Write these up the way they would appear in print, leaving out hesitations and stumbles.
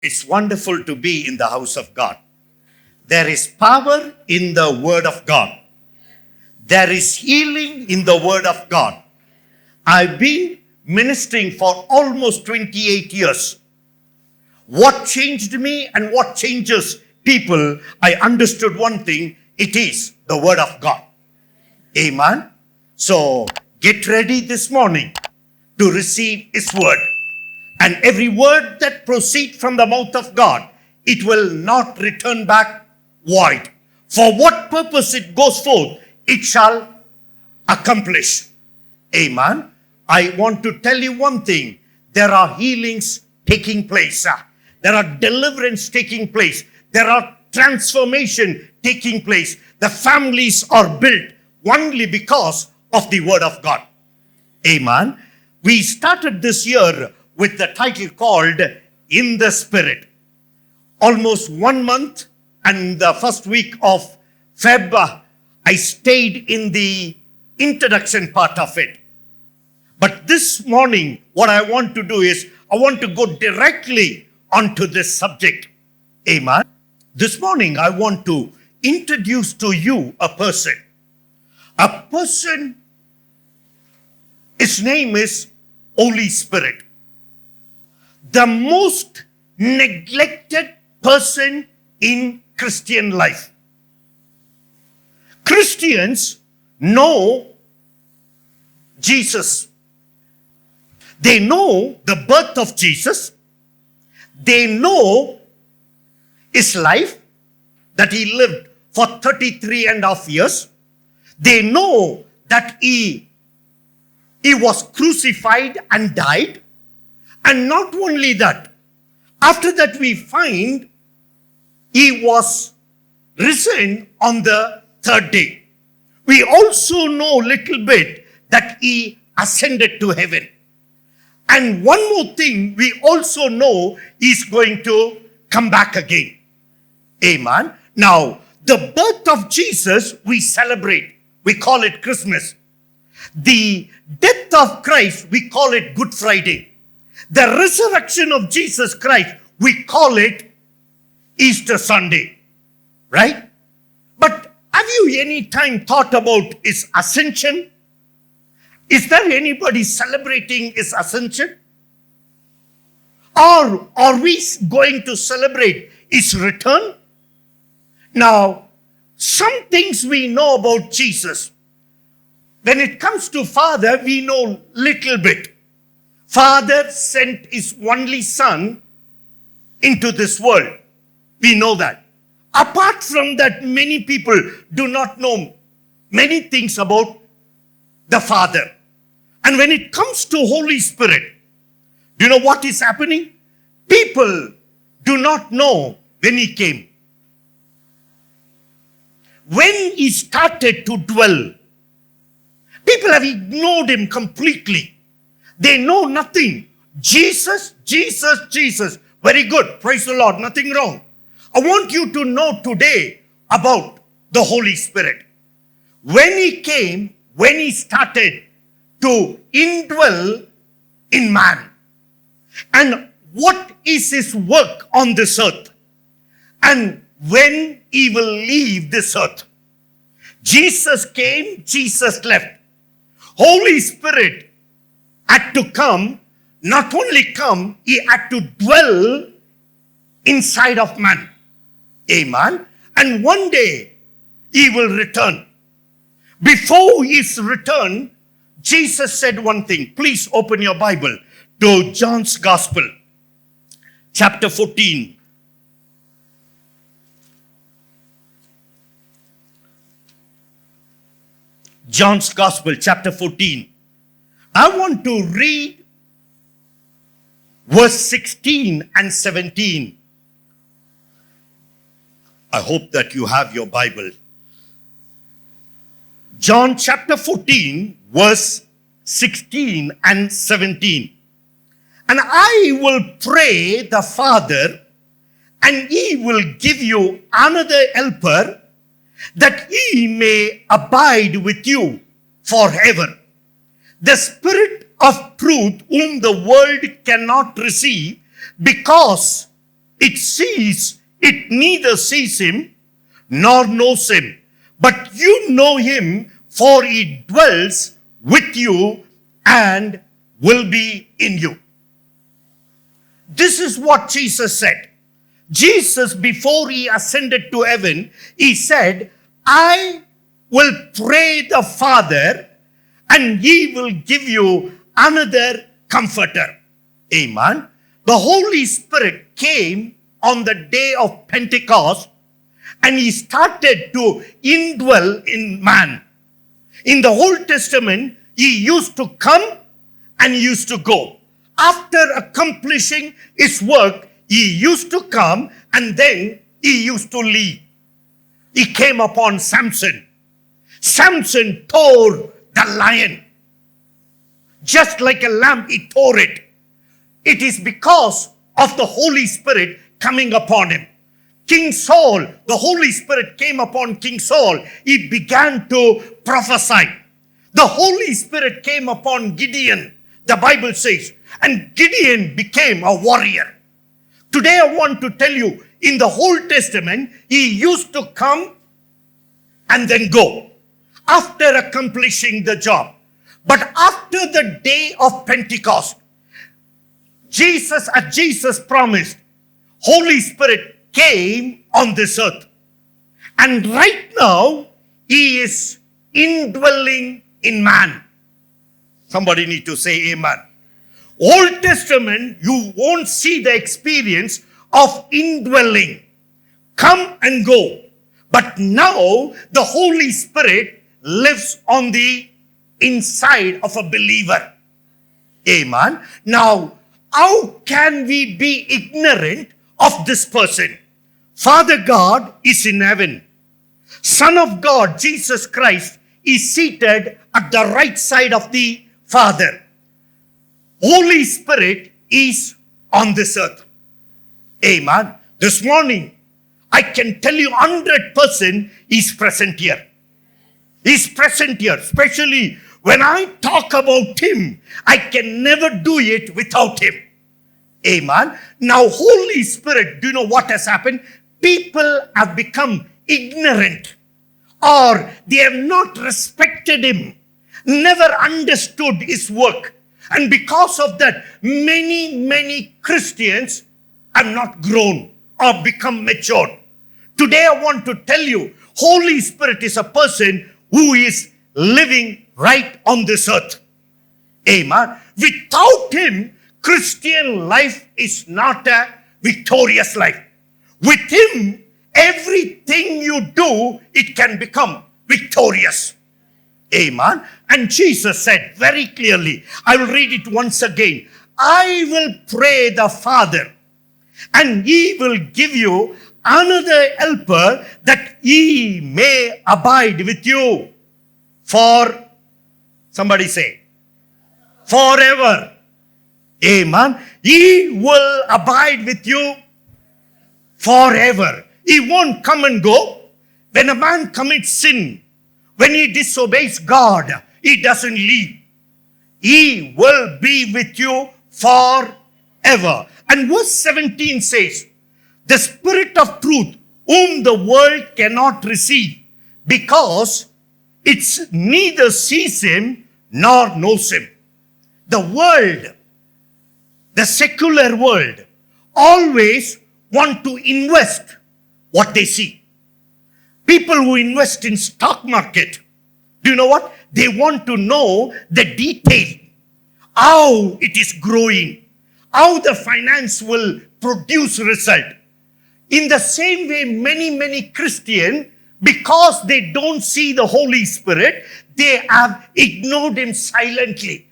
It's wonderful to be in the house of God. There is power in the word of God. There is healing in the word of God. I've been ministering for almost 28 years. What changed me and what changes people, I understood one thing, it is the word of God. Amen. So get ready this morning to receive his word. And every word that proceeds from the mouth of God, it will not return back void. For what purpose it goes forth, it shall accomplish. Amen. I want to tell you one thing. There are healings taking place. There are deliverance taking place. There are transformation taking place. The families are built only because of the word of God. Amen. We started this year with the title called In the Spirit. Almost 1 month and the first week of Feb, I stayed in the introduction part of it. But this morning, what I want to do is, I want to go directly onto this subject. Amen. This morning, I want to introduce to you a person. A person, his name is Holy Spirit. The most neglected person in Christian life. Christians know Jesus. They know the birth of Jesus. They know his life, that he lived for 33 and a half years. They know that he was crucified and died. And not only that, after that we find he was risen on the third day. We also know a little bit that he ascended to heaven. And one more thing, we also know he's going to come back again. Amen. Now, the birth of Jesus we celebrate. We call it Christmas. The death of Christ, we call it Good Friday. The resurrection of Jesus Christ, we call it Easter Sunday. Right? But have you any time thought about his ascension? Is there anybody celebrating his ascension? Or are we going to celebrate his return? Now, some things we know about Jesus. When it comes to Father, we know little bit. Father sent his only Son into this world. We know that. Apart from that, many people do not know many things about the Father. And when it comes to Holy Spirit, do you know what is happening? People do not know when he came. When he started to dwell, people have ignored him completely. They know nothing. Jesus, Jesus, Jesus. Very good. Praise the Lord. Nothing wrong. I want you to know today about the Holy Spirit. When he came, when he started to indwell in man. And what is his work on this earth? And when he will leave this earth. Jesus came, Jesus left. Holy Spirit had to come, not only come, he had to dwell inside of man. Amen. And one day he will return. Before his return, Jesus said one thing. Please open your Bible to John's Gospel, chapter 14. John's Gospel, chapter 14. I want to read verse 16 and 17. I hope that you have your Bible. John chapter 14, verse 16 and 17. And I will pray the Father, and he will give you another helper, that he may abide with you forever. The Spirit of truth, whom the world cannot receive, because it neither sees him nor knows him. But you know him, for he dwells with you and will be in you. This is what Jesus said. Jesus, before he ascended to heaven, he said, I will pray the Father, and he will give you another comforter. Amen. The Holy Spirit came on the day of Pentecost, and he started to indwell in man. In the Old Testament, he used to come and he used to go. After accomplishing his work, he used to come and then he used to leave. He came upon Samson. Samson tore the lion. Just like a lamb, he tore it. It is because of the Holy Spirit coming upon him. King Saul, the Holy Spirit came upon King Saul. He began to prophesy. The Holy Spirit came upon Gideon, the Bible says, and Gideon became a warrior. Today I want to tell you, in the Old Testament, he used to come and then go after accomplishing the job. But after the day of Pentecost, as Jesus promised, Holy Spirit came on this earth. And right now, he is indwelling in man. Somebody need to say amen. Old Testament, you won't see the experience of indwelling. Come and go. But now, the Holy Spirit lives on the inside of a believer. Amen. Now, how can we be ignorant of this person? Father God is in heaven. Son of God, Jesus Christ, is seated at the right side of the Father. Holy Spirit is on this earth. Amen. This morning, I can tell you 100% He's present here. He's present here. Especially when I talk about Him, I can never do it without Him. Amen. Now, Holy Spirit, do you know what has happened? People have become ignorant, or they have not respected Him, never understood His work. And because of that, many Christians have not grown or become matured. Today I want to tell you, Holy Spirit is a person who is living right on this earth. Amen. Without Him, Christian life is not a victorious life. With Him, everything you do, it can become victorious. Amen. And Jesus said very clearly, I will read it once again. I will pray the Father, and He will give you another helper, that He may abide with you for, somebody say, forever. Amen. He will abide with you forever. He won't come and go. When a man commits sin, when he disobeys God, he doesn't leave. He will be with you forever. And verse 17 says, the Spirit of truth, whom the world cannot receive, because it neither sees Him nor knows Him. The world, the secular world, always want to invest what they see. People who invest in stock market, do you know what? They want to know the detail, how it is growing, how the finance will produce result. In the same way, many Christians, because they don't see the Holy Spirit, they have ignored Him silently,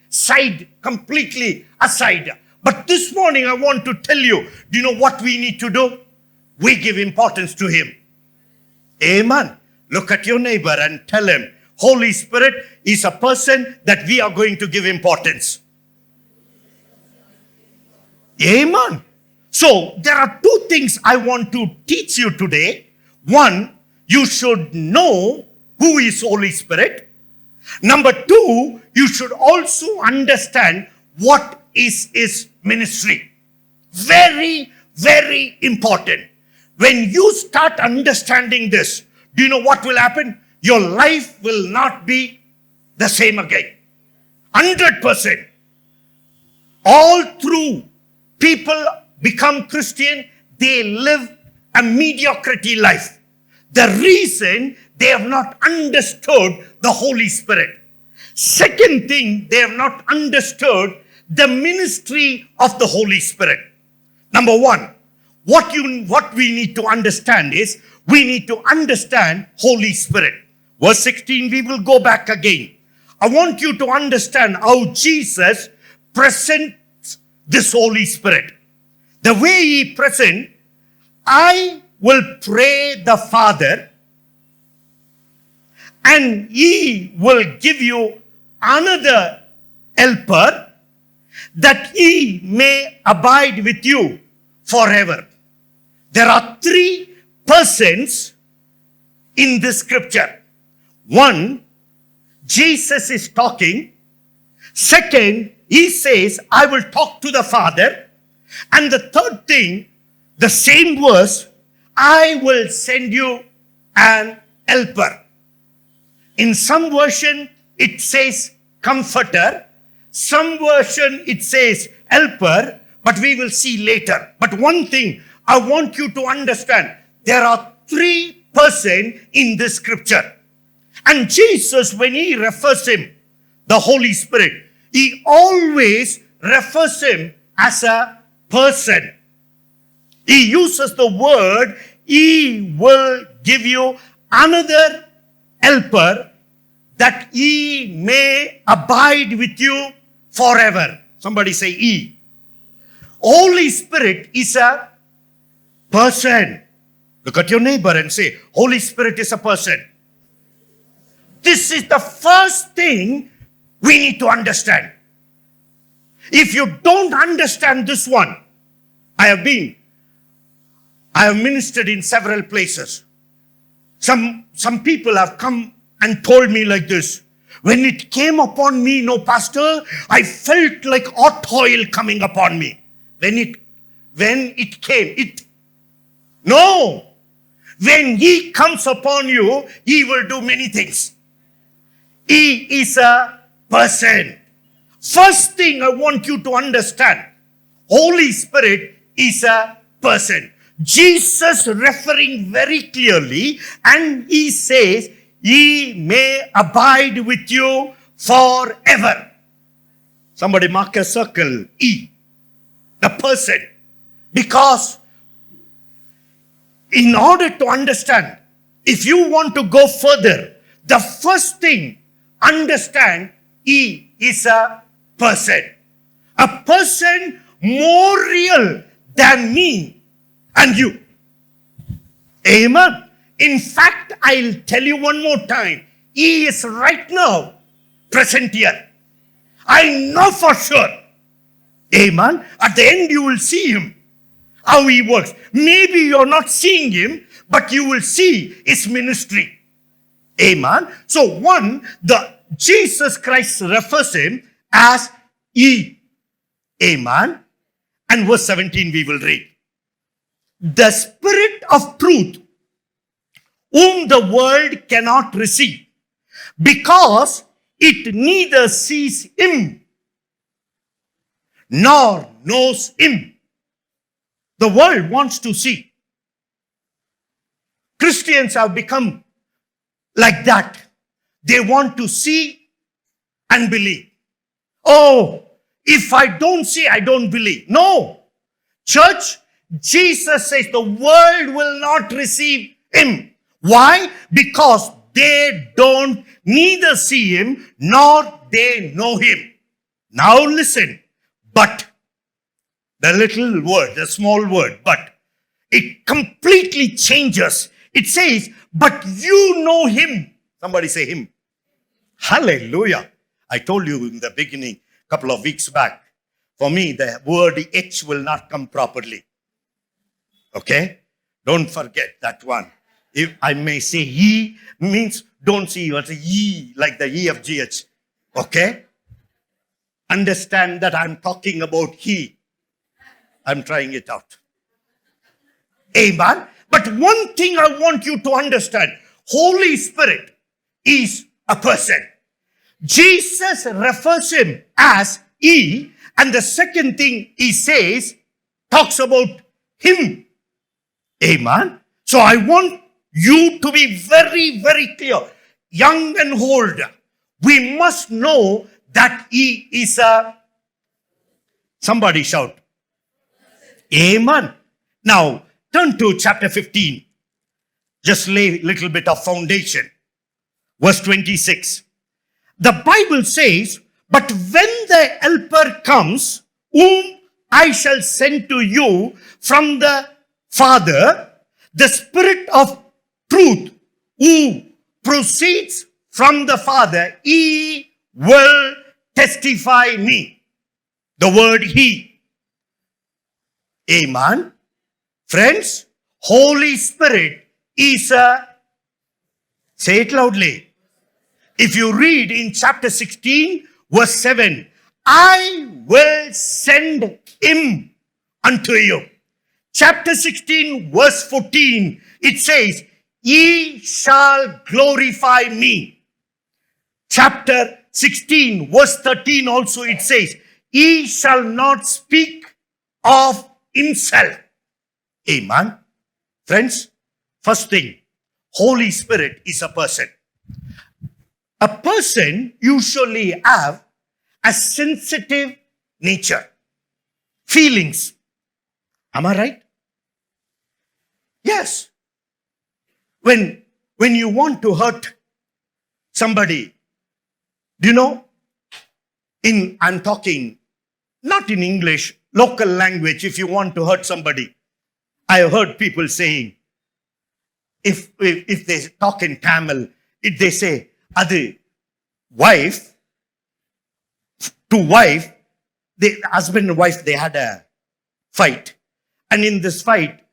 completely aside. But this morning I want to tell you, do you know what we need to do? We give importance to Him. Amen. Look at your neighbor and tell him, Holy Spirit is a person that we are going to give importance. Amen. So, there are two things I want to teach you today. One, you should know who is Holy Spirit. Number two, you should also understand what is His ministry. Very very important. When you start understanding this, do you know what will happen? Your life will not be the same again. 100%. All through people become Christian, they live a mediocrity life. The reason they have not understood the Holy Spirit. Second thing, they have not understood the ministry of the Holy Spirit. Number one, what we need to understand is, we need to understand Holy Spirit. Verse 16, we will go back again. I want you to understand how Jesus presents this Holy Spirit. The way he presents, I will pray the Father, and he will give you another helper, that he may abide with you forever. There are 3 persons in this scripture. One, Jesus is talking. Second, he says, I will talk to the Father. And the third thing, the same verse, I will send you an helper. In some version, it says comforter. Some version, it says helper. But we will see later. But one thing I want you to understand, there are 3 persons in this scripture. And Jesus, when he refers him, the Holy Spirit, he always refers him as a person. He uses the word, he will give you another helper, that he may abide with you forever. Somebody say he. Holy Spirit is a person. Look at your neighbor and say, Holy Spirit is a person. This is the first thing we need to understand. If you don't understand this one, I have ministered in several places. Some people have come and told me like this. When it came upon me, no, Pastor, I felt like hot oil coming upon me. When it came. No. When he comes upon you, he will do many things. He is a person. First thing I want you to understand, Holy Spirit is a person. Jesus referring very clearly, and he says, he may abide with you forever. Somebody mark a circle, E. The person. Because in order to understand, if you want to go further, the first thing, understand, he is a person. A person more real than me and you. Amen. In fact, I'll tell you one more time. He is right now present here. I know for sure. Amen. At the end, you will see him. How he works. Maybe you're not seeing him, but you will see his ministry. Amen. So Jesus Christ refers him as he. Amen. And verse 17 we will read. The Spirit of truth, whom the world cannot receive, because it neither sees him nor knows him. The world wants to see. Christians have become like that. They want to see and believe. Oh, if I don't see, I don't believe. No. Church, Jesus says the world will not receive him. Why? Because they don't neither see him nor they know him. Now listen. But, the little word, the small word, but, it completely changes. It says, but you know him. Somebody say him. Hallelujah. I told you in the beginning, a couple of weeks back, for me, the word H will not come properly. Okay? Don't forget that one. If I may say ye, means don't see you. It's a ye, like the EFGH. Okay? Understand that I'm talking about he. I'm trying it out. Amen. But one thing I want you to understand, Holy Spirit is a person. Jesus refers him as he, and the second thing he says talks about him. Amen. So I want you to be very, very clear. Young and old, we must know that he is a, somebody shout, amen. Now, turn to chapter 15. Just lay a little bit of foundation. Verse 26. The Bible says, but when the helper comes, whom I shall send to you from the Father, the Spirit of truth, who proceeds from the Father, he will testify me. The word he. Amen. Friends, Holy Spirit is a, say it loudly. If you read in chapter 16, verse 7, I will send him unto you. Chapter 16, verse 14, it says, ye shall glorify me. Chapter 16, verse 13 also it says, he shall not speak of himself. Amen. Friends, first thing, Holy Spirit is a person. A person usually have a sensitive nature, feelings. Am I right? Yes. When you want to hurt somebody, do you know, I'm talking not in English, local language, if you want to hurt somebody. I have heard people saying, if they talk in Tamil, if they say, adu wife to wife, the husband and wife, they had a fight. And in this fight,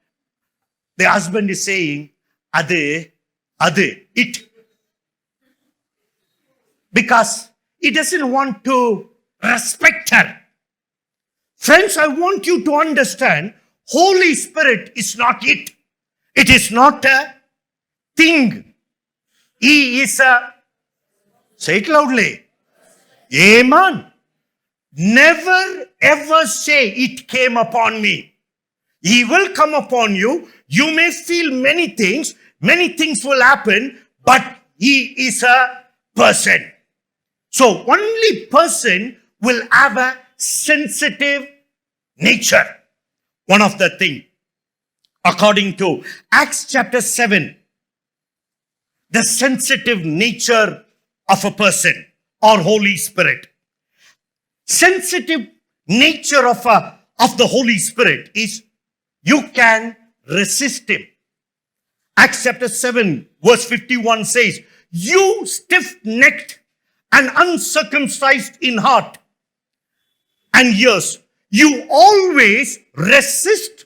the husband is saying, adu, it. Because he doesn't want to respect her. Friends, I want you to understand, Holy Spirit is not it. It is not a thing. He is a, say it loudly, amen. Never ever say it came upon me. He will come upon you. You may feel many things will happen, but he is a person. So only person will have a sensitive nature. One of the things, according to Acts chapter 7, the sensitive nature of a person or Holy Spirit. Sensitive nature of the Holy Spirit is you can resist him. Acts chapter 7 verse 51 says, you stiff-necked and uncircumcised in heart and ears, you always resist.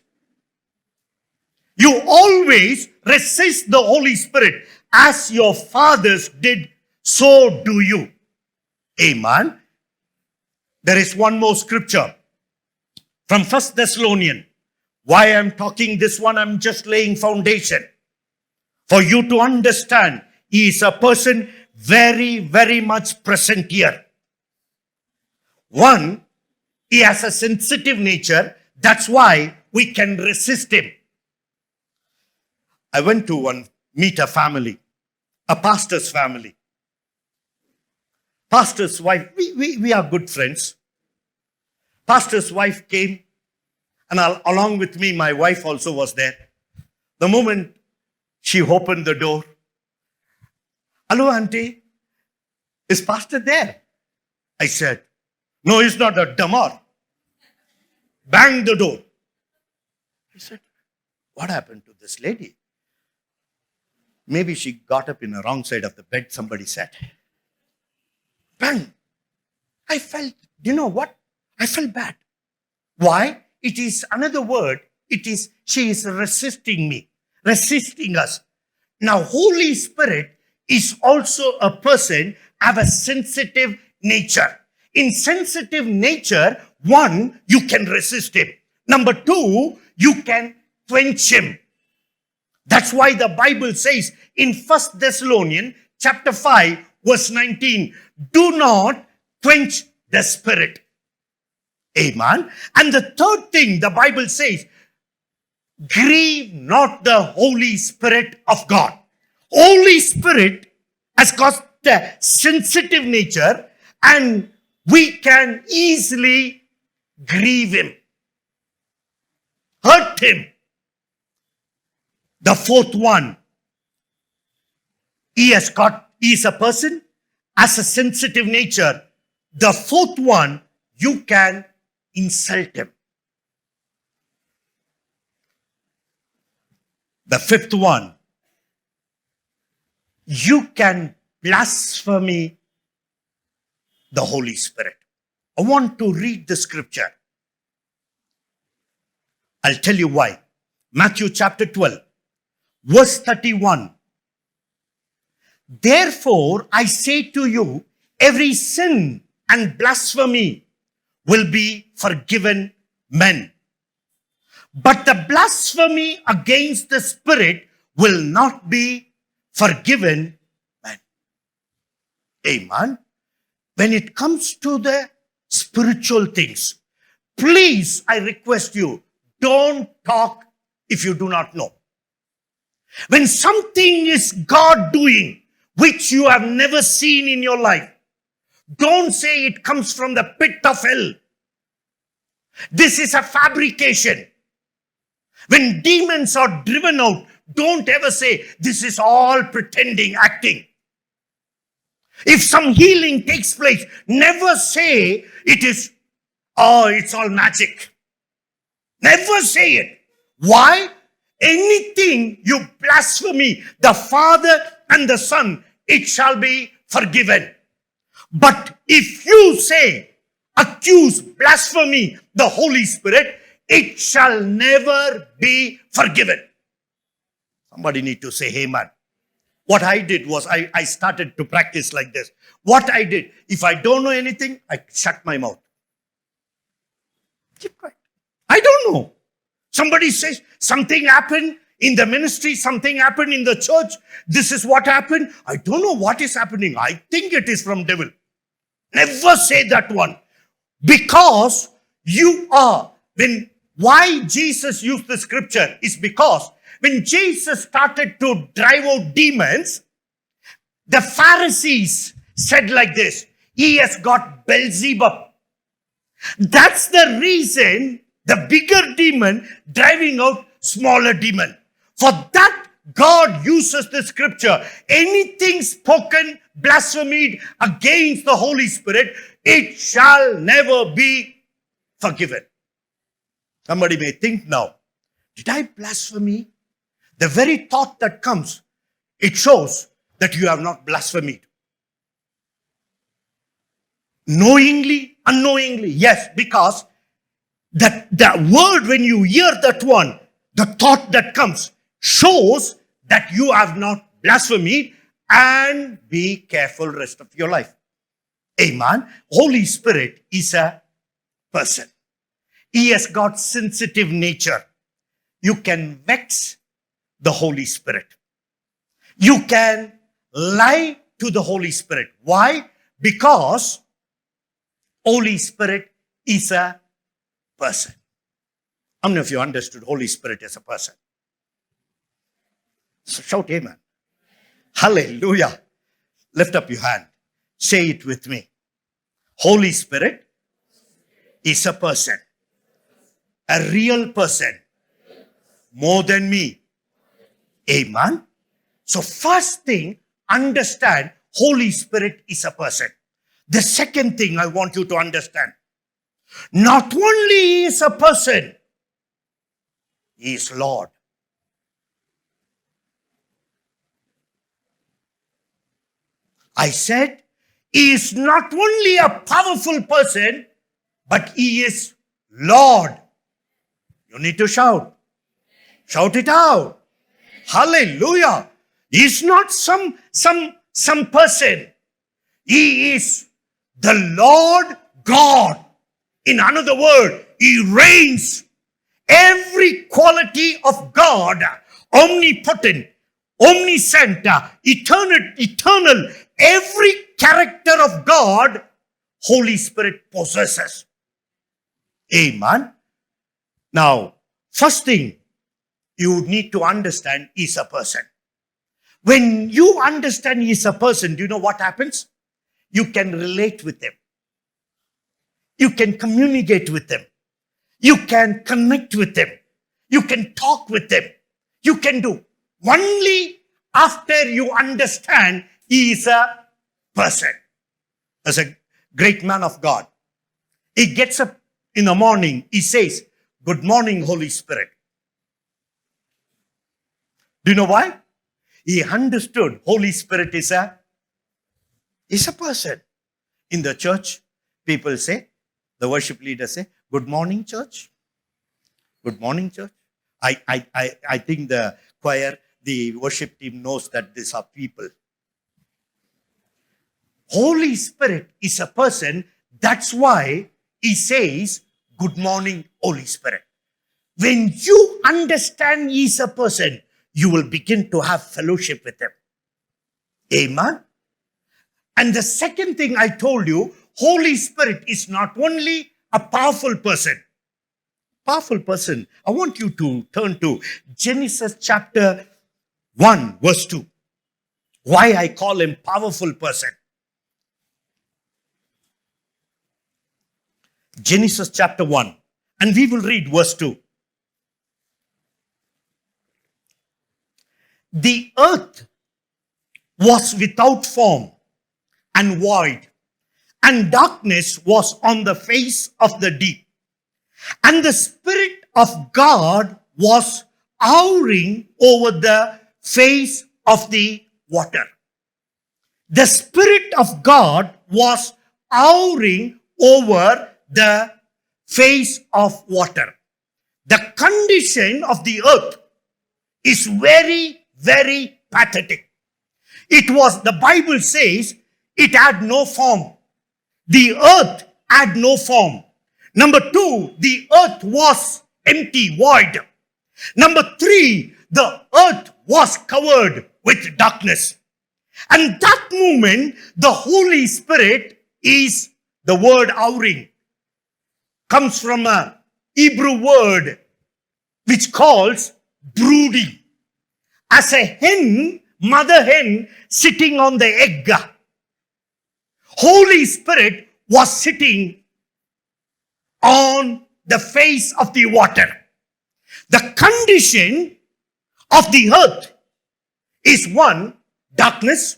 You always resist the Holy Spirit. As your fathers did, so do you. Amen. There is one more scripture from 1 Thessalonians. Why I'm talking this one, I'm just laying foundation. For you to understand, he is a person very, very much present here. One, he has a sensitive nature. That's why we can resist him. I went to meet a family, a pastor's family. Pastor's wife, we are good friends. Pastor's wife came, and along with me, my wife also was there. The moment she opened the door, hello, auntie, is pastor there? I said, no, he's not a dumber. Banged the door. I said, what happened to this lady? Maybe she got up in the wrong side of the bed, somebody said. Bang. I felt, you know what? I felt bad. Why? It is another word. It is, she is resisting me, resisting us. Now, Holy Spirit is also a person, have a sensitive nature. In sensitive nature, one, you can resist him. Number two, you can quench him. That's why the Bible says in 1 Thessalonians chapter 5, verse 19, do not quench the spirit. Amen. And the third thing the Bible says, grieve not the Holy Spirit of God. Holy Spirit has got a sensitive nature and we can easily grieve him, hurt him. The fourth one, he is a person, has a sensitive nature. The fourth one, you can insult him. The fifth one, you can blaspheme the Holy Spirit. I want to read the scripture. I'll tell you why. Matthew chapter 12, verse 31. Therefore, I say to you, every sin and blasphemy will be forgiven men. But the blasphemy against the Spirit will not be forgiven men. Amen. When it comes to the spiritual things, please, I request you, don't talk if you do not know. When something is God doing, which you have never seen in your life, don't say it comes from the pit of hell. This is a fabrication. When demons are driven out, don't ever say, this is all pretending, acting. If some healing takes place, never say it's all magic. Never say it. Why? Anything you blaspheme the Father and the Son, it shall be forgiven. But if you say, accuse, blaspheme the Holy Spirit, it shall never be forgiven. Somebody need to say amen. What I did was I started to practice like this. What I did, if I don't know anything, I shut my mouth. Keep quiet. I don't know. Somebody says something happened in the ministry, something happened in the church. This is what happened. I don't know what is happening. I think it is from devil. Never say that one. Because you are, why Jesus used the scripture is because when Jesus started to drive out demons, the Pharisees said like this, he has got Beelzebub. That's the reason the bigger demon driving out smaller demon. For that, God uses the scripture. Anything spoken, blasphemed against the Holy Spirit, it shall never be forgiven. Somebody may think now, did I blaspheme? The very thought that comes, it shows that you have not blasphemed. Knowingly, unknowingly, yes, because the word, when you hear that one, the thought that comes shows that you have not blasphemed, and be careful rest of your life. Amen. Holy Spirit is a person. He has got sensitive nature. You can vex the Holy Spirit. You can lie to the Holy Spirit. Why? Because Holy Spirit is a person. How many of you understood Holy Spirit as a person? So shout amen. Hallelujah. Lift up your hand. Say it with me. Holy Spirit is a person. A real person. More than me. Amen. So first thing, understand Holy Spirit is a person. The second thing I want you to understand, not only is a person, he is Lord. I said, he is not only a powerful person, but he is Lord. You need to shout. Shout it out. Hallelujah. He is not some person. He is the Lord God. In another word, he reigns. Every quality of God, omnipotent, omniscient, eternal, every character of God, Holy Spirit possesses. Amen. Now, first thing you need to understand is a person. When you understand he is a person, do you know what happens? You can relate with them. You can communicate with them. You can connect with them. You can talk with them. You can do. Only after you understand he is a person. As a great man of God, he gets up in the morning, he says, "Good morning, Holy Spirit." Do you know why? He understood Holy Spirit is a person. In the church, people say, the worship leaders say, "Good morning, church." Good morning, church. I think the choir, the worship team knows that these are people. Holy Spirit is a person. That's why he says, "Good morning, Holy Spirit." When you understand he is a person, you will begin to have fellowship with him. Amen. And the second thing I told you, Holy Spirit is not only a powerful person. Powerful person. I want you to turn to Genesis chapter 1, verse 2. Why I call him powerful person. Genesis chapter 1. And we will read verse 2. The earth was without form and void, and darkness was on the face of the deep. And the Spirit of God was hovering over the face of the water. The Spirit of God was hovering over the face of water. The condition of the earth is very, very pathetic. It was, the Bible says, it had no form. The earth had no form. Number 2, the earth was empty, void. Number 3, the earth was covered with darkness. And that moment, the Holy Spirit is the word hovering. Comes from a Hebrew word which calls brooding. As a hen, mother hen sitting on the egg, Holy Spirit was sitting on the face of the water. The condition of the earth is one, darkness,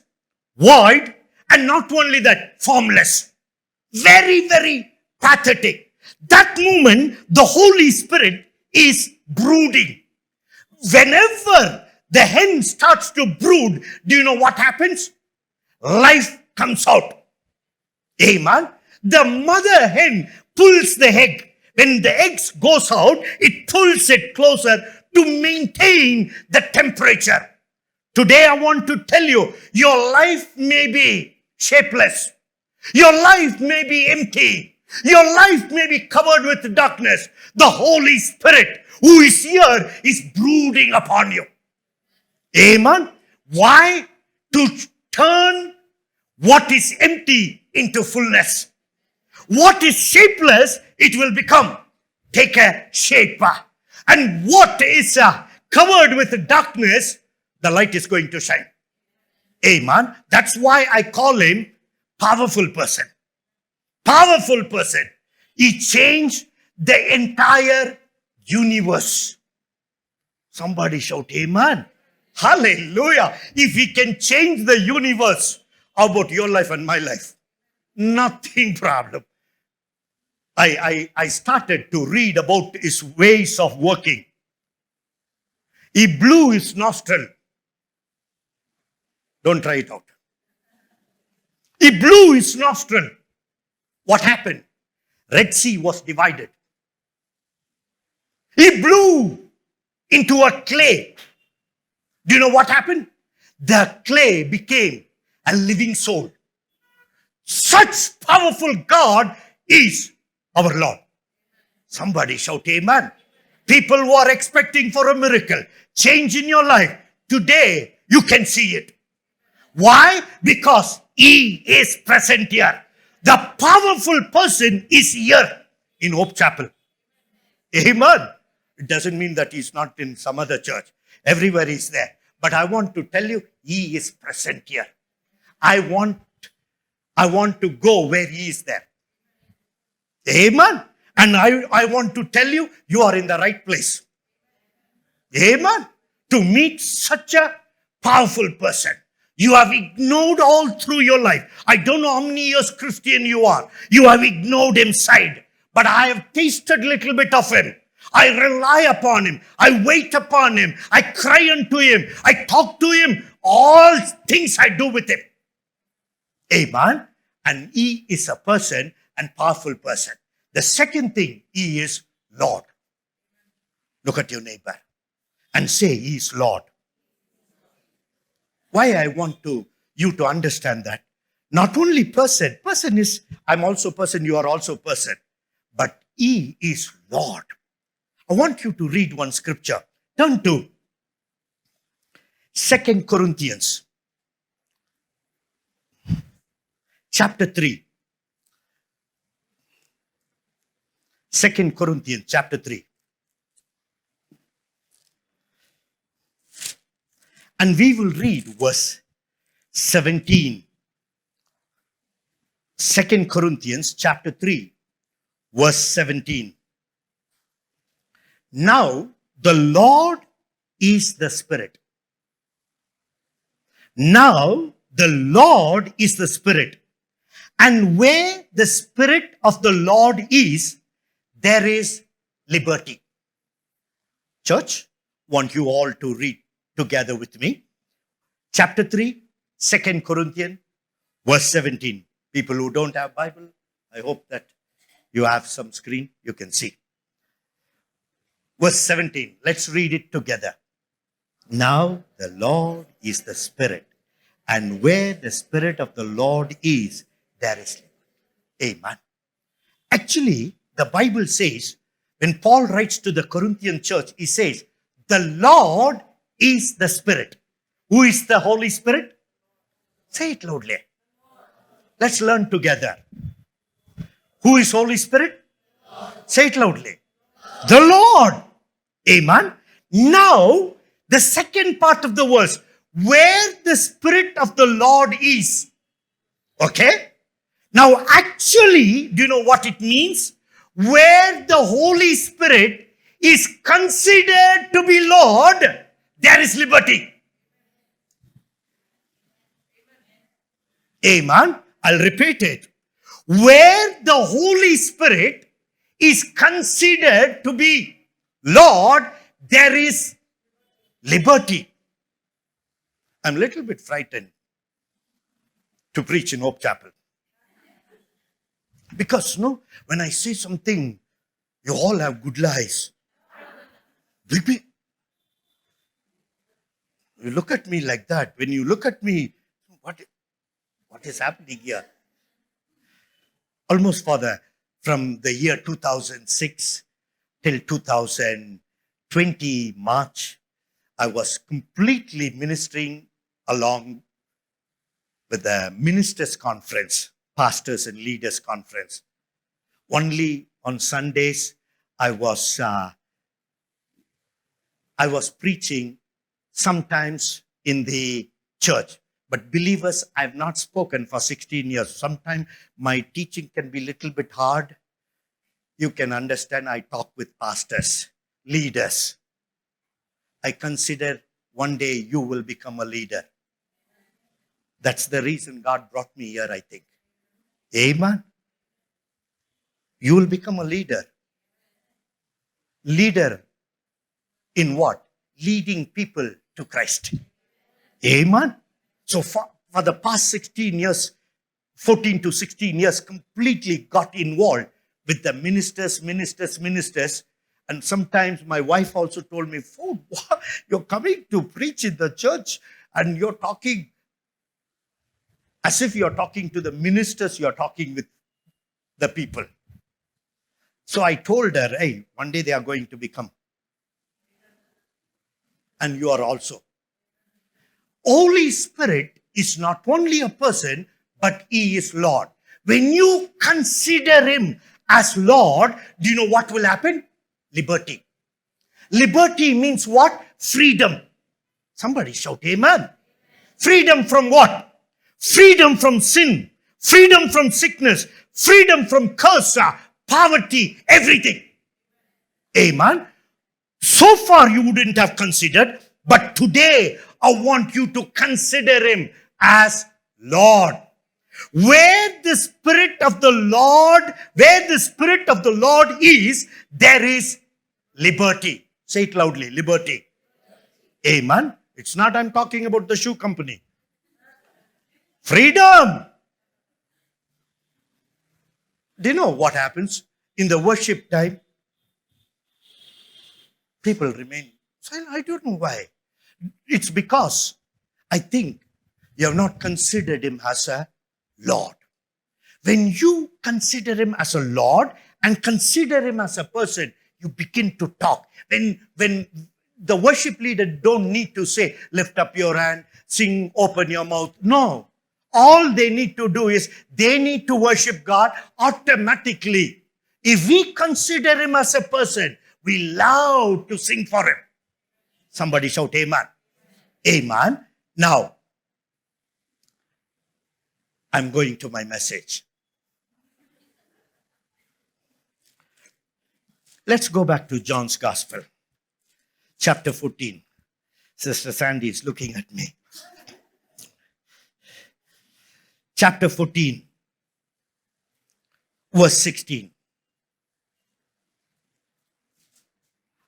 void, and not only that, formless. Very, very pathetic. That moment, the Holy Spirit is brooding. Whenever the hen starts to brood, do you know what happens? Life comes out. Amen. The mother hen pulls the egg. When the egg goes out, it pulls it closer to maintain the temperature. Today I want to tell you, your life may be shapeless. Your life may be empty. Your life may be covered with darkness. The Holy Spirit who is here is brooding upon you. Amen. Why? To turn what is empty into fullness. What is shapeless, it will become. Take a shape. And what is covered with darkness, the light is going to shine. Amen. That's why I call him powerful person. Powerful person. He changed the entire universe. Somebody shout amen. Hallelujah. If he can change the universe, how about your life and my life? Nothing problem. I started to read about his ways of working. He blew his nostril. Don't try it out. He blew his nostril. What happened? Red Sea was divided. He blew into a clay. Do you know what happened? The clay became a living soul. Such powerful God is our Lord. Somebody shout amen. People who are expecting for a miracle, change in your life, today you can see it. Why? Because He is present here. The powerful person is here in Hope Chapel. Amen. It doesn't mean that He's not in some other church. Everywhere He's there. But I want to tell you, He is present here. I want to go where He is there. Amen. And I want to tell you, you are in the right place. Amen. To meet such a powerful person. You have ignored all through your life. I don't know how many years Christian you are. You have ignored Him side. But I have tasted a little bit of Him. I rely upon Him. I wait upon Him. I cry unto Him. I talk to Him. All things I do with Him. Amen. And He is a person and powerful person. The second thing, He is Lord. Look at your neighbor and say, He is Lord. Why I want you to understand that? Not only person is, I'm also person, you are also person. But He is Lord. I want you to read one scripture. Turn to 2 Corinthians chapter 3. 2 Corinthians chapter 3. And we will read verse 17. 2 Corinthians chapter 3, verse 17. Now the Lord is the Spirit. Now the Lord is the Spirit. And where the Spirit of the Lord is, there is liberty. Church, want you all to read together with me. Chapter 3, 2 Corinthians, verse 17. People who don't have Bible, I hope that you have some screen, you can see. Verse 17, let's read it together. Now the Lord is the Spirit, and where the Spirit of the Lord is, there is liberty. Amen. Actually, the Bible says, when Paul writes to the Corinthian church, he says, the Lord is the Spirit. Who is the Holy Spirit? Say it loudly. Let's learn together. Who is Holy Spirit? Say it loudly. The Lord. Amen. Now, the second part of the verse, where the Spirit of the Lord is. Okay? Now, actually, do you know what it means? Where the Holy Spirit is considered to be Lord, there is liberty. Amen. I'll repeat it. Where the Holy Spirit is considered to be Lord, there is liberty. I'm a little bit frightened to preach in Hope Chapel. Because, when I say something, you all have good lies. You look at me like that. When you look at me, what is happening here? Almost from the year 2006 till 2020 March, I was completely ministering along with the ministers' conference, pastors and leaders' conference. Only on Sundays, I was preaching sometimes in the church. But believers, I have not spoken for 16 years. Sometimes my teaching can be a little bit hard. You can understand, I talk with pastors, leaders. I consider one day you will become a leader. That's the reason God brought me here, I think. Amen. You will become a leader. Leader in what? Leading people to Christ. Amen. So for the past 16 years, 14 to 16 years, completely got involved with the ministers. And sometimes my wife also told me, you're coming to preach in the church and you're talking as if you're talking to the ministers, you're talking with the people. So I told her, hey, one day they are going to become and you are also. Holy Spirit is not only a person, but He is Lord. When you consider Him as Lord, do you know what will happen? Liberty. Liberty means what? Freedom. Somebody shout amen. Freedom from what? Freedom from sin. Freedom from sickness. Freedom from curse, poverty, everything. Amen. So far you wouldn't have considered, but today I want you to consider Him as Lord. Where the Spirit of the Lord is, there is liberty. Say it loudly, liberty. Amen. It's not I'm talking about the shoe company. Freedom. Do you know what happens? In the worship time, people remain silent. I don't know why. It's because I think you have not considered Him as a Lord. When you consider Him as a Lord and consider Him as a person, you begin to talk. When the worship leader don't need to say, lift up your hand, sing, open your mouth. No. All they need to do is they need to worship God automatically. If we consider Him as a person, we love to sing for Him. Somebody shout amen. Amen. Now, I'm going to my message. Let's go back to John's Gospel, chapter 14. Sister Sandy is looking at me. Chapter 14, verse 16.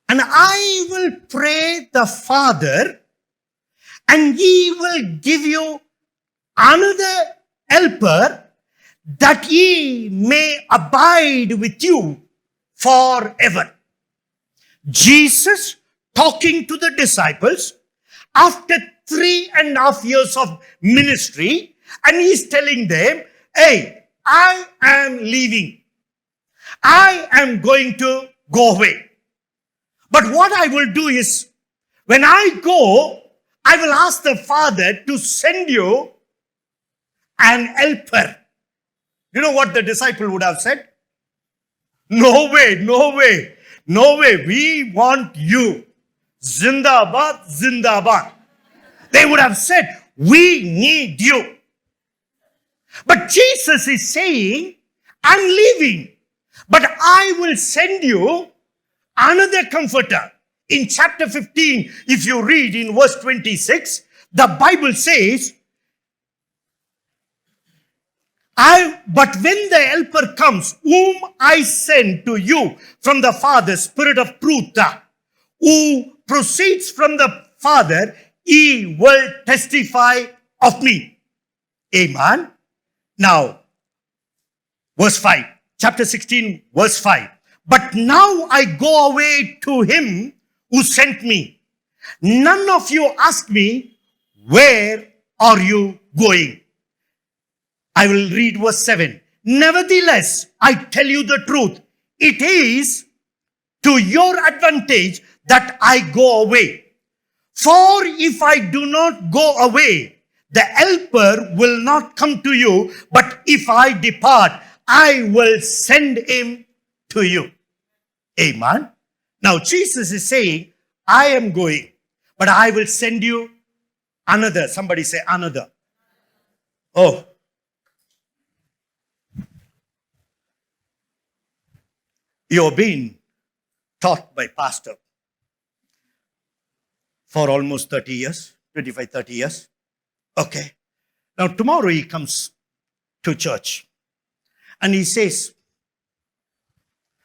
And I will pray the Father, and He will give you another helper, that He may abide with you forever. Jesus talking to the disciples after 3.5 years of ministry, and He's telling them, hey, I am leaving. I am going to go away. But what I will do is, when I go, I will ask the Father to send you an helper. You know what the disciple would have said? No way, no way, no way. We want you. Zindabad, Zindabad. They would have said, we need you. But Jesus is saying, I'm leaving, but I will send you another comforter. In chapter 15, if you read in verse 26, the Bible says, but when the helper comes, whom I send to you from the Father, Spirit of truth, who proceeds from the Father, He will testify of me. Amen. Now, verse 5, chapter 16, verse 5. But now I go away to Him who sent me. None of you ask me, where are you going? I will read verse 7. Nevertheless, I tell you the truth. It is to your advantage that I go away. For if I do not go away, the helper will not come to you. But if I depart, I will send him to you. Amen. Now Jesus is saying, I am going, but I will send you another. Somebody say another. Oh. You're being taught by pastor for almost 30 years, 25, 30 years. Okay. Now tomorrow he comes to church and he says,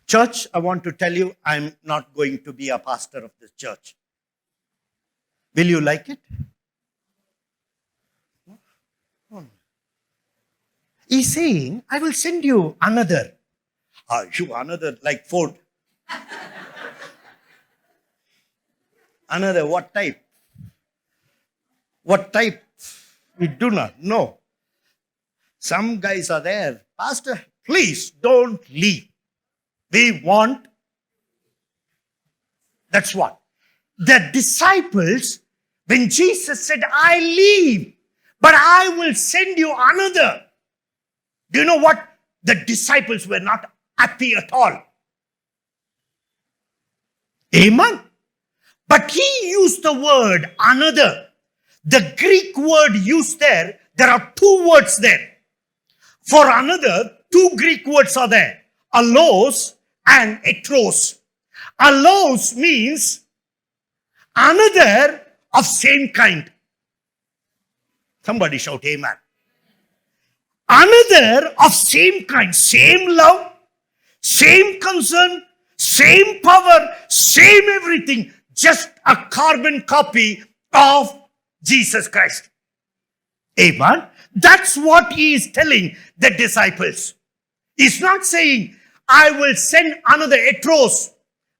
church, I want to tell you, I'm not going to be a pastor of this church. Will you like it? He's saying, I will send you another. You another like Ford. Another what type? What type? We do not know. Some guys are there. Pastor, please don't leave. We want. That's what. the disciples, when Jesus said, I leave, but I will send you another. Do you know what? The disciples were not happy at all. Amen. But he used the word another. The Greek word used there are two words there. For another, two Greek words are there. Allos and etros. Allos means another of same kind. Somebody shout amen. Another of same kind, same love, same concern, same power, same everything. Just a carbon copy of Jesus Christ. Amen. That's what he is telling the disciples. He's not saying, I will send another etros,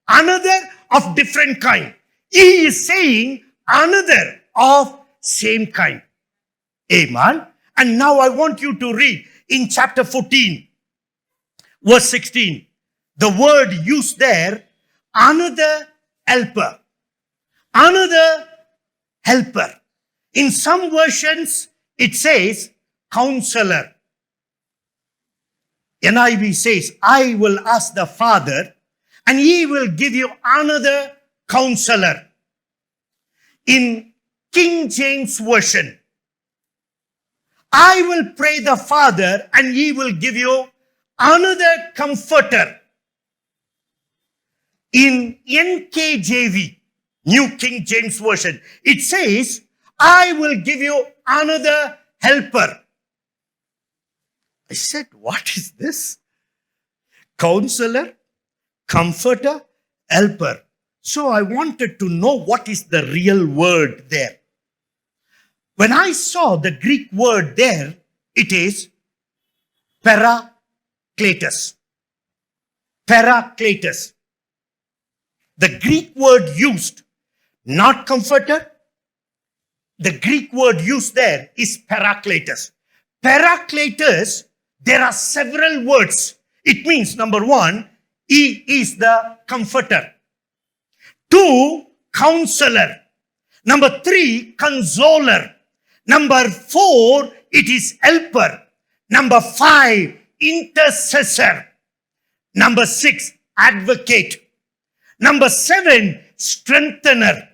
another of different kind. He is saying another of same kind. Amen. And now I want you to read in chapter 14, verse 16. The word used there, another helper. Another helper. In some versions, it says counselor. NIV says, I will ask the Father, and he will give you another counselor. In King James Version, I will pray the Father, and he will give you another comforter. In NKJV, New King James Version, it says, I will give you another helper. I said, what is this? Counselor, comforter, helper. So I wanted to know what is the real word there. When I saw the Greek word there, it is parakletos. Parakletos. The Greek word used, not comforter. The Greek word used there is parakletos. Parakletos, there are several words. It means, number one, he is the comforter. Two, counselor. Number three, consoler. Number four, it is helper. Number five, intercessor. Number six, advocate. Number seven, strengthener.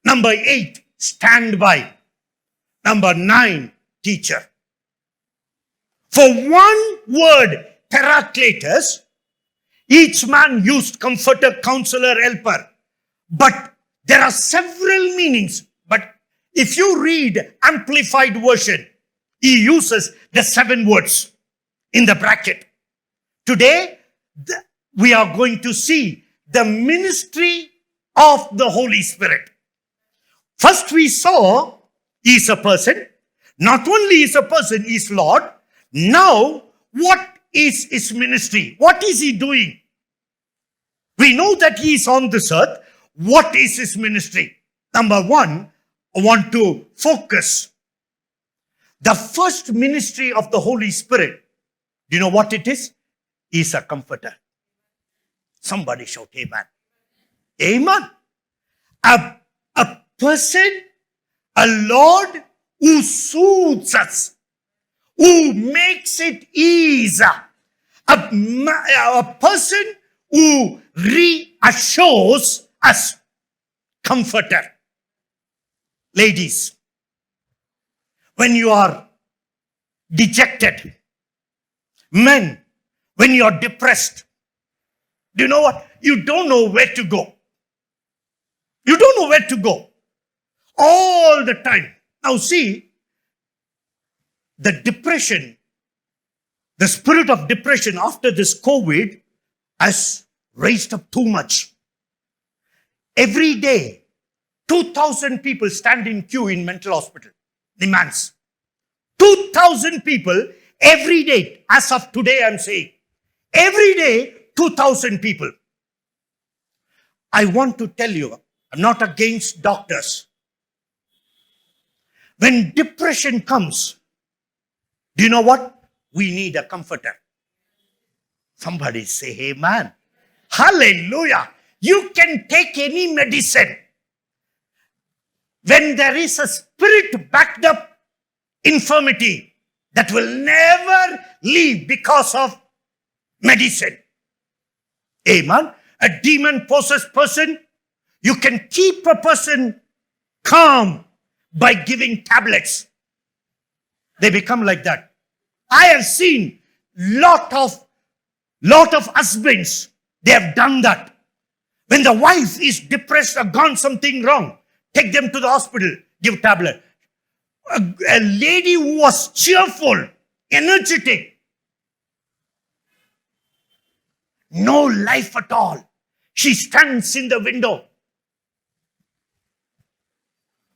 Number eight, standby. Number nine, teacher. For one word, parakletos, each man used comforter, counselor, helper. But there are several meanings. But if you read Amplified Version, he uses the 7 words in the bracket. Today, we are going to see the ministry of the Holy Spirit. First we saw he is a person. Not only is a person, he is Lord. Now, what is his ministry? What is he doing? We know that he is on this earth. What is his ministry? Number one, I want to focus. The first ministry of the Holy Spirit, do you know what it is? He is a comforter. Somebody shout amen. Amen. A person, a Lord who soothes us, who makes it easy. A person who reassures us. Comforter. Ladies, when you are dejected, men, when you are depressed, do you know what? You don't know where to go. You don't know where to go. All the time. Now see, the depression, the spirit of depression after this COVID has raised up too much. Every day, 2,000 people stand in queue in mental hospital. Demands. 2,000 people every day. As of today, I'm saying. Every day, 2,000 people. I want to tell you, I'm not against doctors. When depression comes, do you know what? We need a comforter. Somebody say amen. Hallelujah. You can take any medicine. When there is a spirit backed up infirmity that will never leave because of medicine. Amen. A demon possessed person, you can keep a person calm by giving tablets. They become like that. I have seen lot of husbands, they have done that. When the wife is depressed or gone something wrong, take them to the hospital, give tablet. A lady who was cheerful, energetic, no life at all. She stands in the window.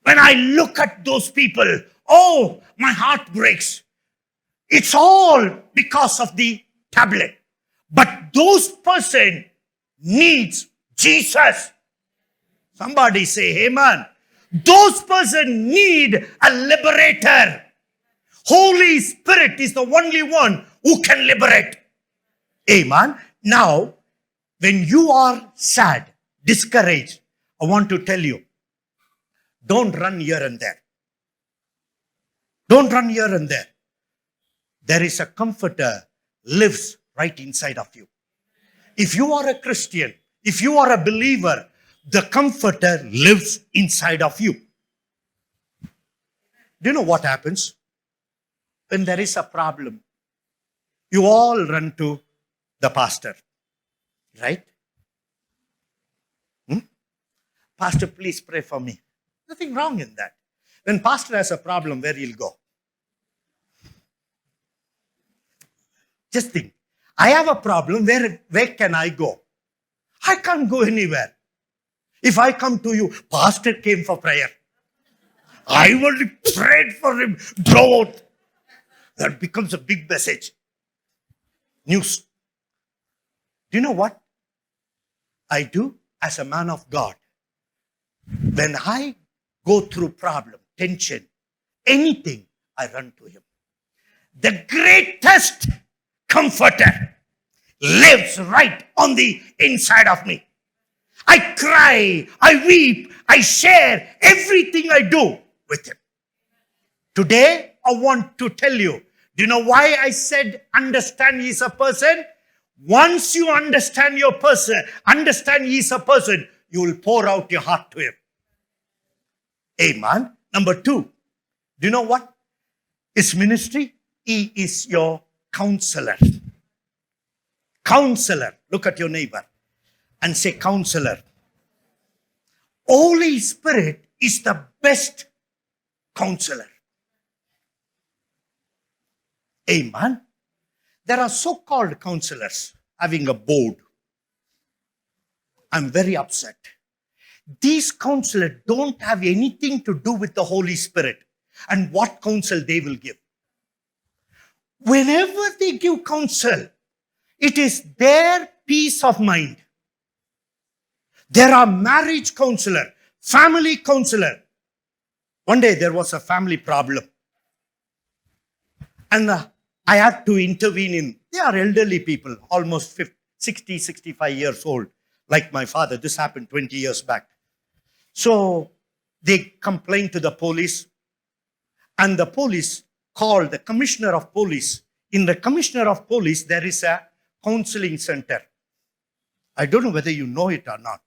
When I look at those people, oh, my heart breaks. It's all because of the tablet. But those person needs Jesus. Somebody say amen. Those person need a liberator. Holy Spirit is the only one who can liberate. Amen. Now, when you are sad, discouraged, I want to tell you, don't run here and there. Don't run here and there. There is a comforter lives right inside of you. If you are a Christian, if you are a believer, the comforter lives inside of you. Do you know what happens? When there is a problem, you all run to the pastor, right? Pastor, please pray for me. Nothing wrong in that. When pastor has a problem, where he'll go? Just think, I have a problem, where can I go? I can't go anywhere. If I come to you, pastor came for prayer. I only prayed for him. Don't. That becomes a big message. News. Do you know what I do as a man of God? When I go through problem, tension, anything, I run to him. The greatest comforter lives right on the inside of me. I cry, I weep, I share everything I do with him. Today, I want to tell you, do you know why I said understand he is a person? Once you understand your person, understand he is a person, you will pour out your heart to him. Amen. Number 2, do you know what? His ministry, he is your counselor. Counselor. Look at your neighbor and say counselor. Holy Spirit is the best counselor. Amen. There are so-called counselors having a board. I'm very upset. These counselors don't have anything to do with the Holy Spirit and what counsel they will give. Whenever they give counsel, it is their peace of mind. There are marriage counselor, family counselor. One day there was a family problem. And I had to intervene in, they are elderly people, almost 60, 65 years old, like my father. This happened 20 years back. So they complained to the police, and the police called the commissioner of police. In the commissioner of police, there is a counseling center. I don't know whether you know it or not.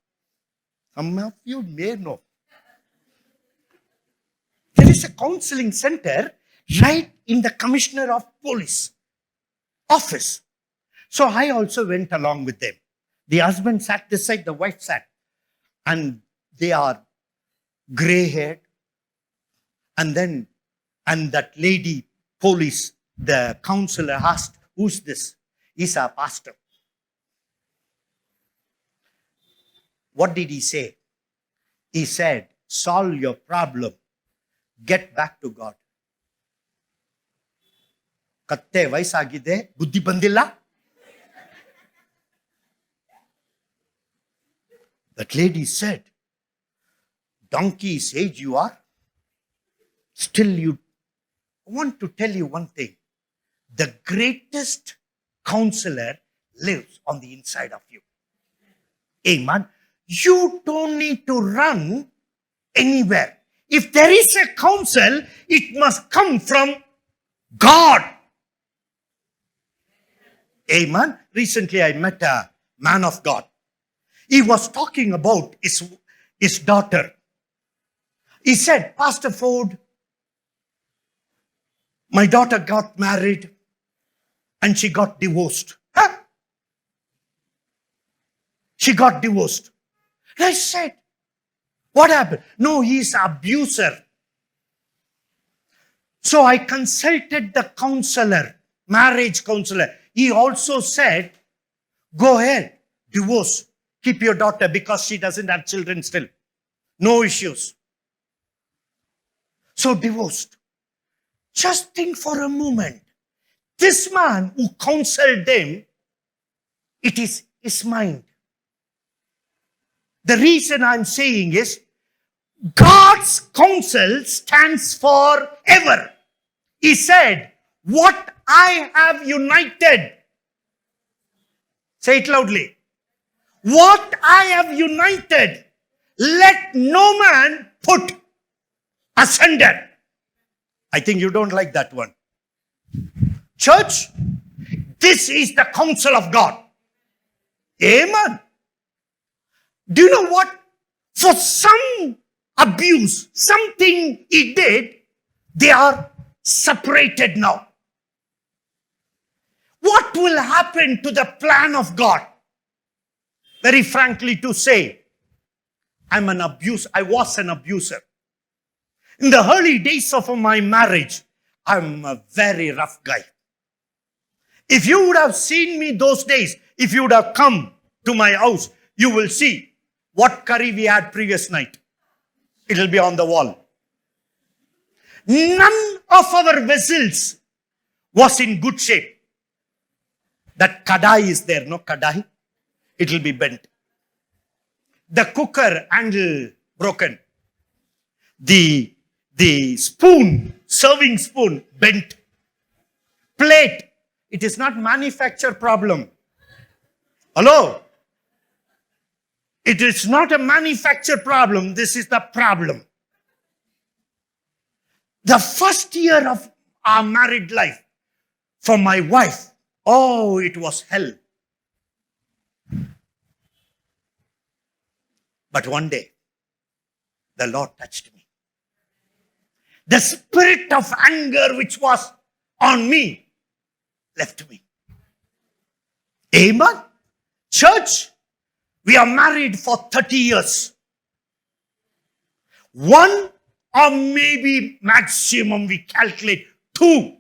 Some of you may know. There is a counseling center right in the commissioner of police office. So I also went along with them. The husband sat this side, the wife sat. And they are gray-haired. And that lady, police, the counselor asked, who's this? He's our pastor. What did he say? He said, solve your problem. Get back to God. Katte vaisagide, buddhi bandilla. That lady said, donkey's age you are, still you. I want to tell you one thing. The greatest counselor lives on the inside of you. Amen. You don't need to run anywhere. if there is a counsel, it must come from God. Amen. Recently, I met a man of God. He was talking about his daughter. He said, Pastor Ford, my daughter got married and she got divorced. Huh? She got divorced. And I said, what happened? No, he's an abuser. So I consulted the counselor, marriage counselor. He also said, go ahead, divorce. Keep your daughter because she doesn't have children still. No issues. So divorced. Just think for a moment. This man who counseled them, it is his mind. The reason I'm saying is, God's counsel stands forever. He said, what I have united. Say it loudly. What I have united, let no man put asunder. I think you don't like that one. Church, this is the counsel of God. Amen. Do you know what? For some abuse, something he did, they are separated now. What will happen to the plan of God? Very frankly to say, I was an abuser. In the early days of my marriage, I'm a very rough guy. If you would have seen me those days, if you would have come to my house, you will see what curry we had previous night. It will be on the wall. None of our vessels was in good shape. That kadai is there, no kadai? It will be bent. The cooker handle broken. The spoon, serving spoon, bent. Plate, it is not manufacture problem. Hello? It is not a manufacture problem. This is the problem. The first year of our married life, for my wife, oh, it was hell. But one day, the Lord touched me. The spirit of anger which was on me left me. Amen. Church, we are married for 30 years. One or maybe maximum we calculate 2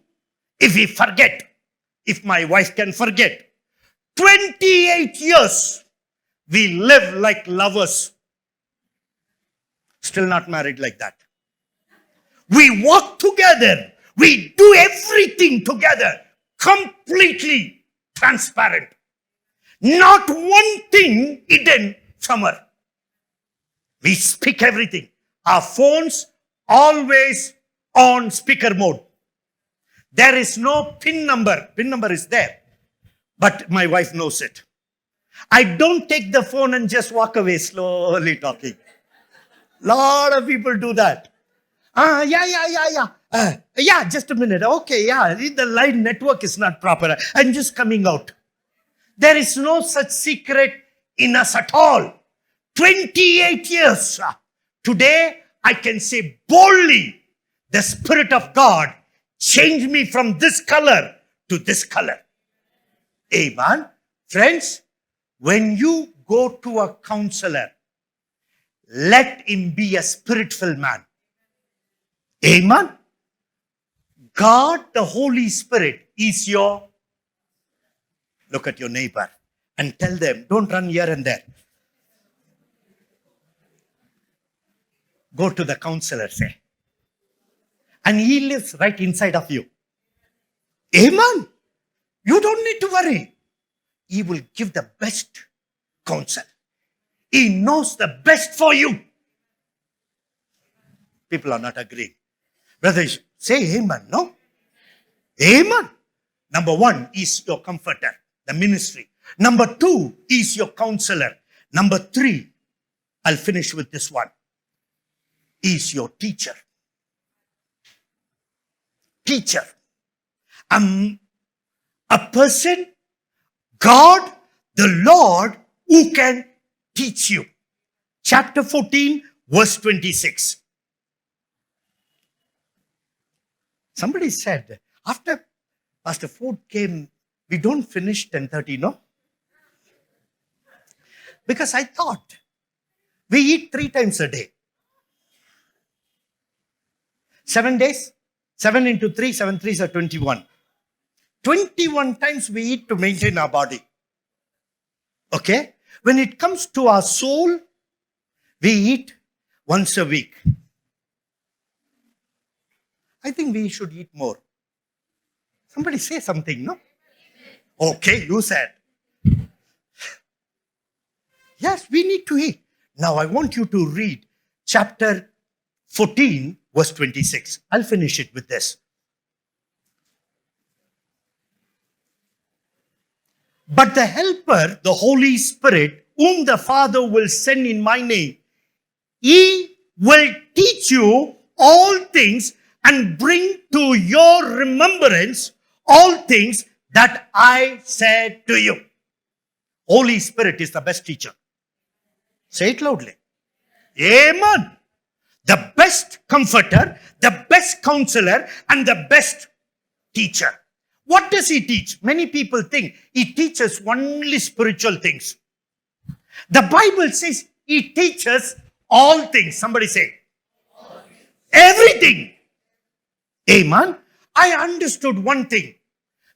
if we forget. If my wife can forget. 28 years we live like lovers. Still not married like that. We walk together. We do everything together. Completely transparent. Not one thing hidden from her. We speak everything. Our phones always on speaker mode. There is no PIN number. PIN number is there. But my wife knows it. I don't take the phone and just walk away slowly talking. Lot of people do that. Yeah, just a minute. Okay, yeah, the line network is not proper. I'm just coming out. There is no such secret in us at all. 28 years. Today, I can say boldly, the Spirit of God changed me from this color to this color. Amen. Friends, when you go to a counselor, let him be a spirit-filled man. Amen. God, the Holy Spirit, is your... Look at your neighbor and tell them, don't run here and there. Go to the counselor, say. And he lives right inside of you. Amen. You don't need to worry. He will give the best counsel. He knows the best for you. People are not agreeing. Brothers, say amen, no? Amen. Number 1 is your comforter, the ministry. Number 2 is your counselor. Number 3, I'll finish with this one, is your teacher. Teacher. A person, God, the Lord, who can teach you. Chapter 14, verse 26. Somebody said, after Pastor Ford came, we don't finish 10:30, no? Because I thought, we eat 3 times a day. 7 days, 7 into 3, 7 3s are 21. 21 times we eat to maintain our body. Okay? When it comes to our soul, we eat once a week. I think we should eat more. Somebody say something, no? Okay, you said. Yes, we need to eat. Now I want you to read chapter 14, verse 26. I'll finish it with this. But the Helper, the Holy Spirit, whom the Father will send in my name, he will teach you all things and bring to your remembrance all things that I said to you. Holy Spirit is the best teacher. Say it loudly. Amen. The best comforter, the best counselor, and the best teacher. What does he teach? Many people think he teaches only spiritual things. The Bible says he teaches all things. Somebody say, everything. Amen. I understood one thing.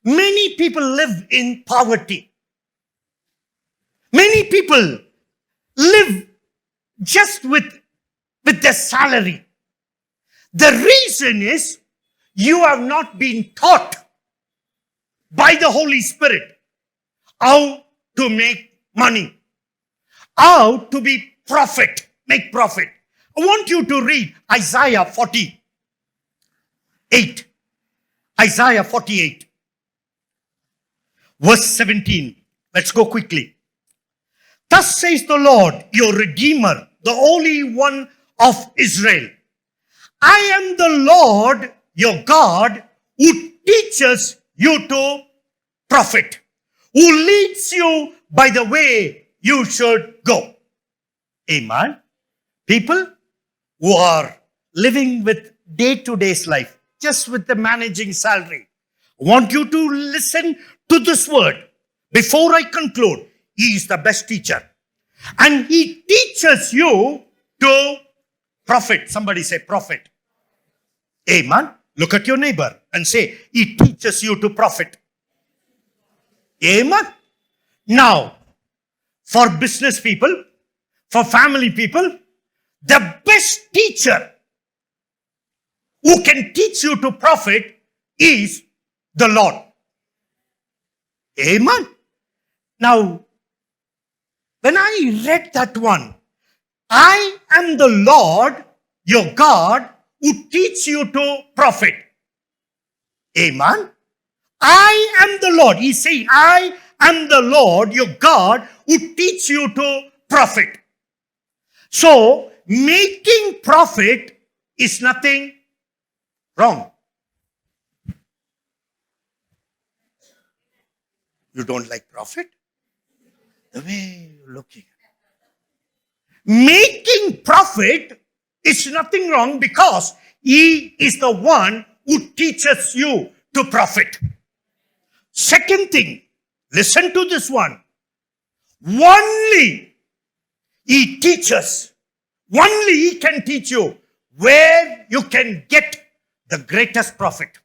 Many people live in poverty. Many people live just with their salary. The reason is you have not been taught by the Holy Spirit how to make money, how to be profit, make profit. I want you to read Isaiah 48. Isaiah 48. Verse 17. Let's go quickly. Thus says the Lord, your Redeemer, the Holy One of Israel. I am the Lord, your God, who teaches you to profit, who leads you by the way you should go. Amen. People who are living with day-to-day life, just with the managing salary, I want you to listen to this word. Before I conclude, he is the best teacher. And he teaches you to profit. Somebody say profit. Amen. Look at your neighbor and say, he teaches you to profit. Amen. Now, for business people, for family people, the best teacher who can teach you to profit is the Lord. Amen. Now, when I read that one, I am the Lord, your God, who teach you to profit. Amen. I am the Lord. He's saying, I am the Lord, your God, who teach you to profit. So, making profit is nothing wrong. You don't like profit? The way you're looking. Making profit is nothing wrong because he is the one who teaches you to profit. Second thing, listen to this one. Only he teaches, only he can teach you where you can get the greatest profit.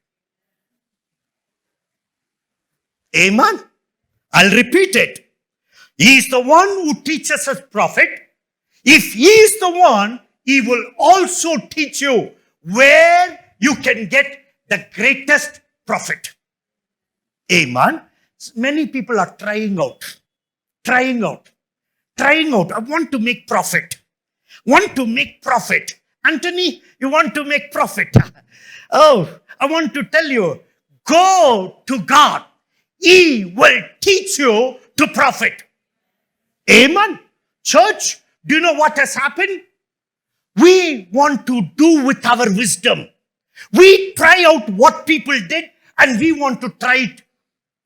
Amen. I'll repeat it. He is the one who teaches us profit. If he is the one, he will also teach you where you can get the greatest profit. Amen. Many people are trying out. I want to make profit. Anthony, you want to make profit? Oh, I want to tell you, go to God. He will teach you to profit. Amen. Church, do you know what has happened? we want to do with our wisdom. We try out what people did and we want to try it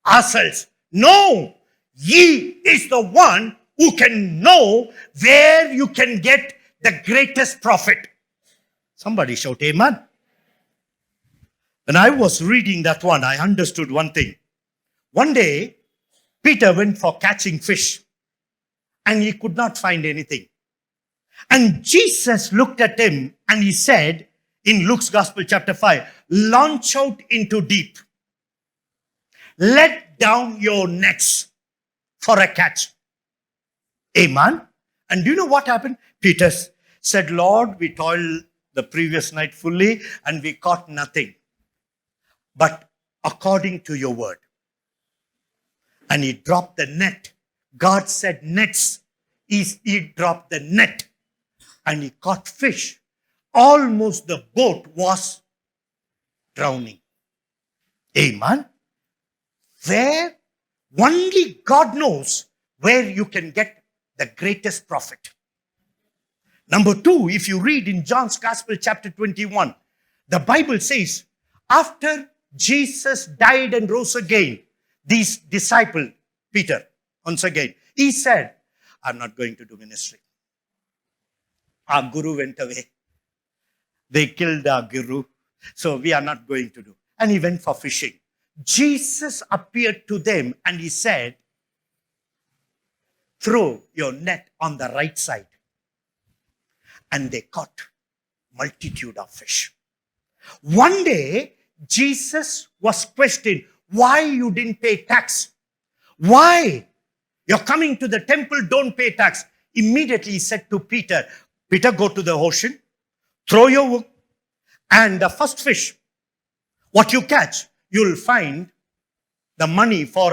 ourselves. No, ye is the one who can know where you can get the greatest profit. Somebody shout amen. When I was reading that one, I understood one thing. One day, Peter went for catching fish and he could not find anything. And Jesus looked at him and he said in Luke's Gospel chapter 5, launch out into deep. Let down your nets for a catch. Amen. And do you know what happened? Peter said, Lord, we toiled the previous night fully and we caught nothing. But according to your word. And he dropped the net. God said nets. He dropped the net. And he caught fish. Almost the boat was drowning. Amen. Where only God knows where you can get the greatest profit. Number 2, if you read in John's Gospel chapter 21, the Bible says, after Jesus died and rose again, these disciples, Peter, once again, he said, I'm not going to do ministry. Our guru went away. They killed our guru. So we are not going to do. And he went for fishing. Jesus appeared to them and he said, throw your net on the right side. And they caught multitude of fish. One day, Jesus was questioned, why you didn't pay tax? Why? You're coming to the temple, don't pay tax. Immediately he said to Peter, Peter, go to the ocean, throw your hook, and the first fish, what you catch, you'll find the money for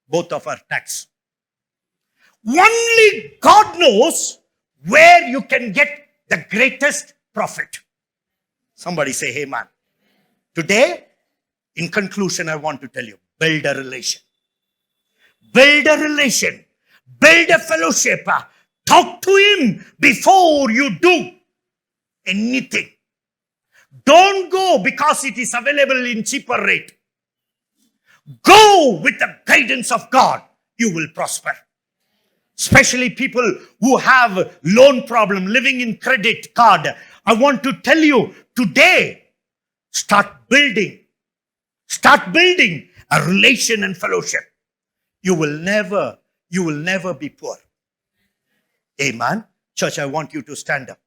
both of our tax. Only God knows where you can get the greatest profit. Somebody say amen. Today, in conclusion, I want to tell you, build a relation. Build a relation. Build a fellowship. Talk to him before you do anything. Don't go because it is available in cheaper rate. Go with the guidance of God. You will prosper. Especially people who have loan problem, living in credit card. I want to tell you today, start building a relation and fellowship. You will never be poor. Amen. Church, I want you to stand up.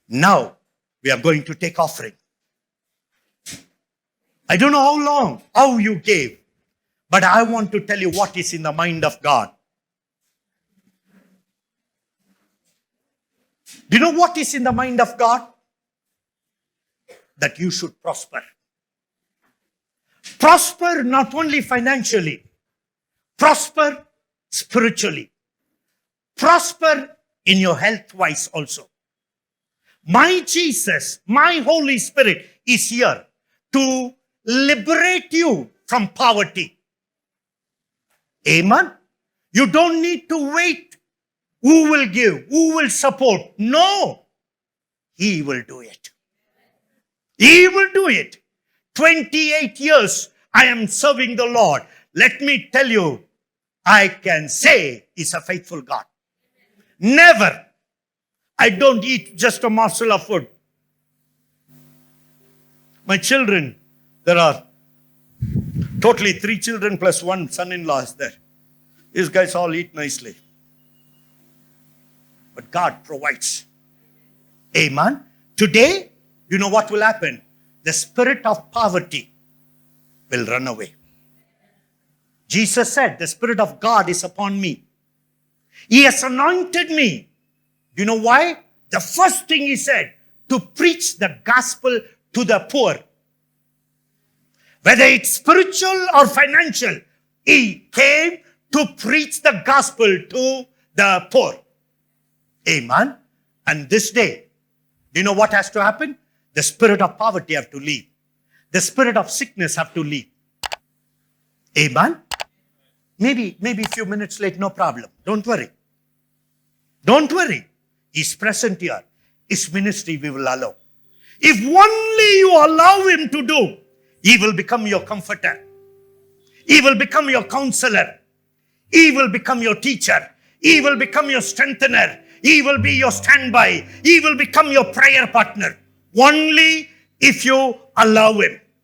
Now, we are going to take offering. I don't know how you gave, but I want to tell you what is in the mind of God. Do you know what is in the mind of God? That you should prosper. Prosper not only financially, prosper spiritually, prosper in your health-wise also. My Jesus, my Holy Spirit is here to liberate you from poverty. Amen. You don't need to wait. Who will give? Who will support? No. He will do it. He will do it. 28 years I am serving the Lord. Let me tell you, I can say He's a faithful God. Never. I don't eat just a morsel of food. My children, there are totally 3 children plus 1 son-in-law is there. These guys all eat nicely. But God provides. Amen. Today, you know what will happen? The spirit of poverty will run away. Jesus said, the Spirit of God is upon me. He has anointed me. You know why? The first thing He said, to preach the gospel to the poor. Whether it's spiritual or financial, He came to preach the gospel to the poor. Amen. And this day, do you know what has to happen? The spirit of poverty have to leave. The spirit of sickness have to leave. Amen. Maybe a few minutes late, no problem. Don't worry. Don't worry. He's present here. His ministry we will allow. If only you allow him to do, he will become your comforter. He will become your counselor. He will become your teacher. He will become your strengthener. He will be your standby. He will become your prayer partner. Only if you allow him.